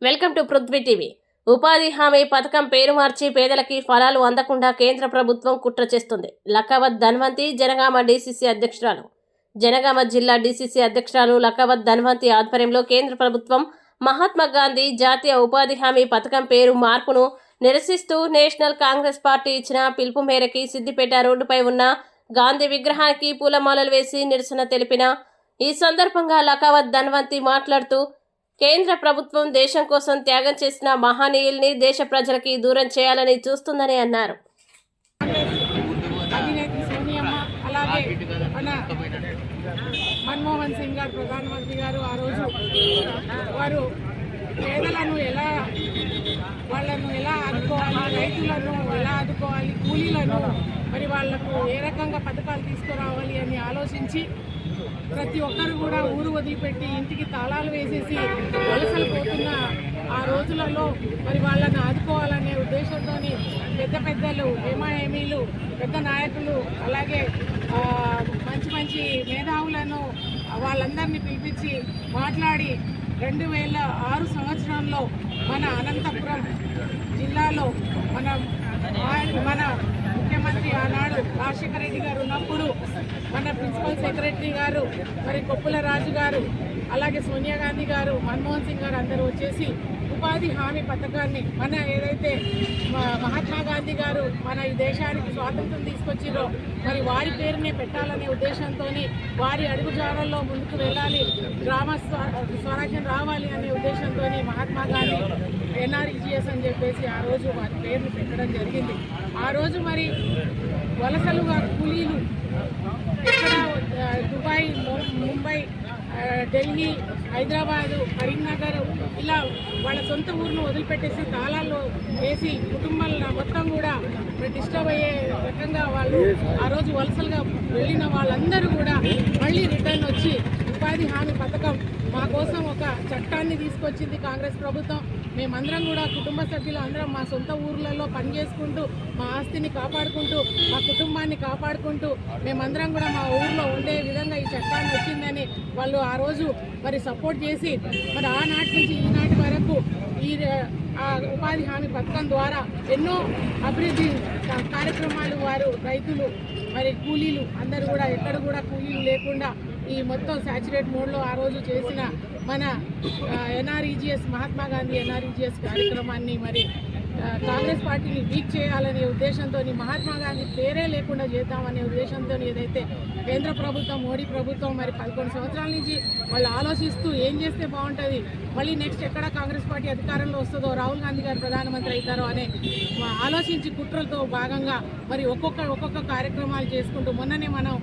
Welcome to Prithvi TV. ఉపాధి హామీ పథకం పేరు మార్చి పేదలకి ఫలాలు అందకుండా కేంద్ర ప్రభుత్వం కుట్ర చేస్తుంది. లక్కవత్ ధన్వంతి జనగామ డీసీసీ అధ్యక్షురాలు. జనగామ జిల్లా డీసీసీ అధ్యక్షురాలు లక్కవత్ ధన్వంతి ఆధ్వర్యంలో కేంద్ర ప్రభుత్వం మహాత్మా గాంధీ జాతీయ ఉపాధి హామీ పథకం పేరు మార్పును నిరసిస్తూ నేషనల్ కాంగ్రెస్ పార్టీ ఇచ్చిన పిలుపు మేరకు సిద్దిపేట రోడ్డుపై ఉన్న గాంధీ విగ్రహానికి పూలమాలలు వేసి నిరసన తెలిపిన ఈ సందర్భంగా లక్కవత్ ధన్వంతి మాట్లాడుతూ కేంద్ర ప్రభుత్వం దేశం కోసం త్యాగం చేసిన మహనీయుల్ని దేశ ప్రజలకి దూరం చేయాలని చూస్తుందని అన్నారు. అధినేత్రి సోనియమ్మ అలాగే మన మన్మోహన్ సింగ్ గారు ప్రధానమంత్రి గారు ఆ రోజు వారు పేదలను వాళ్ళను ఎలా ఆదుకోవాలి, రైతులను ఎలా ఆదుకోవాలి, కూలీలను మరి వాళ్లకు ఏ రకంగా పథకాలు తీసుకురావాలి అని ఆలోచించి ప్రతి ఒక్కరు కూడా ఊరు వదిలిపెట్టి ఇంటికి తాళాలు వేసేసి వలసలు పోతున్న ఆ రోజులలో మరి వాళ్ళని ఆదుకోవాలనే ఉద్దేశంతో పెద్దలు ఏమీలు పెద్ద నాయకులు అలాగే మంచి మంచి మేధావులను వాళ్ళందరినీ పిలిపించి మాట్లాడి 2006 సంవత్సరంలో మన అనంతపురం జిల్లాలో మన ముఖ్యమంత్రి ఆనాడు రాజశేఖర రెడ్డి గారు ఉన్నప్పుడు మన ప్రిన్సిపల్ సెక్రటరీ గారు మరి కొప్పుల రాజు గారు అలాగే సోనియా గాంధీ గారు మన్మోహన్ సింగ్ గారు అందరూ వచ్చేసి ఉపాధి హామీ పథకాన్ని మన ఏదైతే మహాత్మా గాంధీ గారు మన ఈ దేశానికి స్వాతంత్రం తీసుకొచ్చిరో మరి వారి పేరునే పెట్టాలనే ఉద్దేశంతో వారి అడుగుజాడల్లో ముందుకు వెళ్ళాలి, గ్రామ స్వరాజ్యం రావాలి అనే ఉద్దేశంతో మహాత్మా గాంధీ ఎన్ఆర్ఈజీఎస్ అని చెప్పేసి ఆ రోజు వారి పేరును పెట్టడం జరిగింది. ఆ రోజు మరి వలసలుగా కూలీలు ఎక్కడ దుబాయ్, ముంబై, ఢిల్లీ, హైదరాబాదు, కరీంనగర్ ఇలా వాళ్ళ సొంత ఊరిని వదిలిపెట్టేసి తాళాల్లో వేసి కుటుంబాల మొత్తం కూడా డిస్టర్బ్ అయ్యే రకంగా వాళ్ళు ఆ రోజు వలసలుగా వెళ్ళిన వాళ్ళందరూ కూడా మళ్ళీ రిటర్న్ వచ్చి ఉపాధి హామీ పథకం మా కోసం ఒక చట్టాన్ని తీసుకొచ్చింది కాంగ్రెస్ ప్రభుత్వం. మేమందరం కూడా కుటుంబ సభ్యులు అందరం మా సొంత ఊర్లలో పనిచేసుకుంటూ మా ఆస్తిని కాపాడుకుంటూ మా కుటుంబాన్ని కాపాడుకుంటూ మేమందరం కూడా మా ఊర్లో ఉండే విధంగా ఈ చట్టాన్ని వచ్చిందని వాళ్ళు ఆ రోజు మరి సపోర్ట్ చేసి మరి ఆనాటి నుంచి ఈనాటి వరకు ఈ ఉపాధి హామీ పథకం ద్వారా ఎన్నో అభివృద్ధి కార్యక్రమాలు వారు రైతులు మరి కూలీలు అందరూ కూడా ఎక్కడ కూడా కూలీలు లేకుండా ఈ మొత్తం సాచురేట్ మోడ్లో ఆ రోజు చేసిన మన ఎన్ఆర్ఈజీఎస్ మహాత్మా గాంధీ ఎన్ఆర్ఈజీఎస్ కార్యక్రమాన్ని మరి కాంగ్రెస్ పార్టీని వీక్ చేయాలనే ఉద్దేశంతో మహాత్మా గాంధీ పేరే లేకుండా చేద్దామనే ఉద్దేశంతో ఏదైతే కేంద్ర ప్రభుత్వం మోడీ ప్రభుత్వం మరి 11 సంవత్సరాల నుంచి వాళ్ళు ఆలోచిస్తూ ఏం చేస్తే బాగుంటుంది, మళ్ళీ నెక్స్ట్ ఎక్కడ కాంగ్రెస్ పార్టీ అధికారంలో వస్తుందో, రాహుల్ గాంధీ గారు ప్రధానమంత్రి అవుతారో అనే ఆలోచించి కుట్రలతో భాగంగా మరి ఒక్కొక్క కార్యక్రమాలు చేసుకుంటూ మొన్ననే మనం